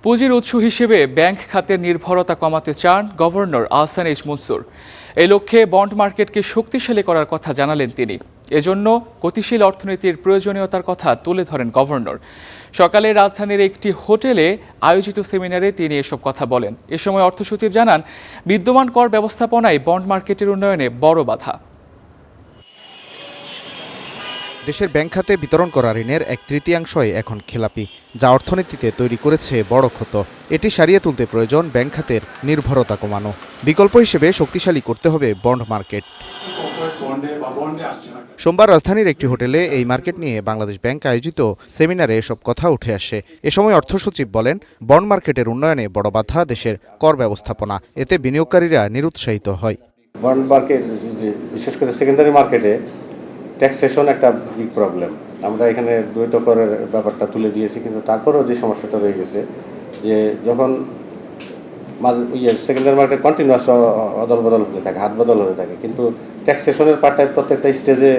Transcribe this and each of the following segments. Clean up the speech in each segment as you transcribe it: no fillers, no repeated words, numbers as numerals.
পুঁজির উৎস হিসেবে ব্যাংক খাতের নির্ভরতা কমাতে চান গভর্নর আহসান এইচ মনসুর। এই লক্ষ্যে বন্ড মার্কেটকে শক্তিশালী করার কথা জানালেন তিনি। এজন্য গতিশীল অর্থনীতির প্রয়োজনীয়তার কথা তুলে ধরেন গভর্নর। সকালে রাজধানীর একটি হোটেলে আয়োজিত সেমিনারে তিনি এসব কথা বলেন। এ সময় অর্থ সচিব জানান, বিদ্যমান কর ব্যবস্থাপনায় বন্ড মার্কেটের উন্নয়নে বড় বাধা। দেশের ব্যাংক খাতে বিতরণ করা ঋণের 1/3 এখন খেলাপি, যা অর্থনীতিতে তৈরি করেছে বড় ক্ষত। এটি সারিয়ে তুলতে প্রয়োজন ব্যাংক খাতের নির্ভরতা কমানো। বিকল্প হিসেবে শক্তিশালী করতে হবে বন্ড মার্কেট। সোমবার রাজধানীর একটি হোটেলে এই মার্কেট নিয়ে বাংলাদেশ ব্যাংক আয়োজিত সেমিনারে এসব কথা উঠে আসে। এ সময় অর্থ সচিব বলেন, বন্ড মার্কেটের উন্নয়নে বড় বাধা দেশের কর ব্যবস্থাপনা। এতে বিনিয়োগকারীরা নিরুৎসাহিত হয়। বন্ড মার্কেট, বিশেষ করে সেকেন্ডারি মার্কেটে ট্যাক্সেশন একটা বিগ প্রবলেম। আমরা এখানে দ্বৈত করের ব্যাপারটা তুলে দিয়েছি, কিন্তু তারপরেও যে সমস্যাটা রয়ে গেছে যে যখন সেকেন্ডারি মার্কেট কন্টিনিউয়াস অদল বদল হতে থাকে, হাত বদল হতে থাকে, কিন্তু ট্যাক্সেশনের পার্টটাই প্রত্যেকটা স্টেজে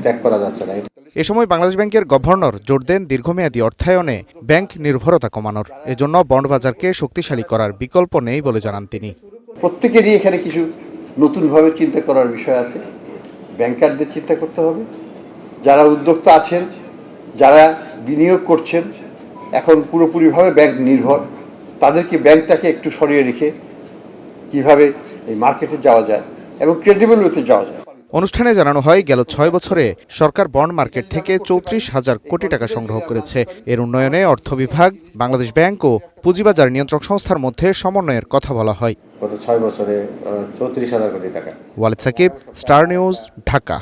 ট্যাগ করা যাচ্ছে না। এ সময় বাংলাদেশ ব্যাংকের গভর্নর জোর দেন দীর্ঘমেয়াদী অর্থায়নে ব্যাংক নির্ভরতা কমানোর। এজন্য বন্ড বাজারকে শক্তিশালী করার বিকল্প নেই বলে জানান তিনি। প্রত্যেকেরই এখানে কিছু নতুনভাবে চিন্তা করার বিষয় আছে। ব্যাংকারদের চিন্তা করতে হবে, যারা উদ্যোক্তা আছেন, যারা বিনিয়োগ করছেন, এখন পুরোপুরিভাবে ব্যাংক নির্ভর, তাদেরকে ব্যাংকটাকে একটু সরিয়ে রেখে কিভাবে এই মার্কেটে যাওয়া যায় এবং ক্রেডিবল ওয়েতে যাওয়া যায়। অনুষ্ঠানে জানানো হয়, গেল 6 বছরে সরকার বন্ড মার্কেট থেকে 34,000 কোটি টাকা সংগ্রহ করেছে। এর উন্নয়নে অর্থ বিভাগ, বাংলাদেশ ব্যাংক ও পুঁজিবাজার নিয়ন্ত্রক সংস্থার মধ্যে সমন্বয়ের কথা বলা হয়। গত 6 বছরে 34,000 কোটি টাকা। Walid Sakib, Star News, Dhaka.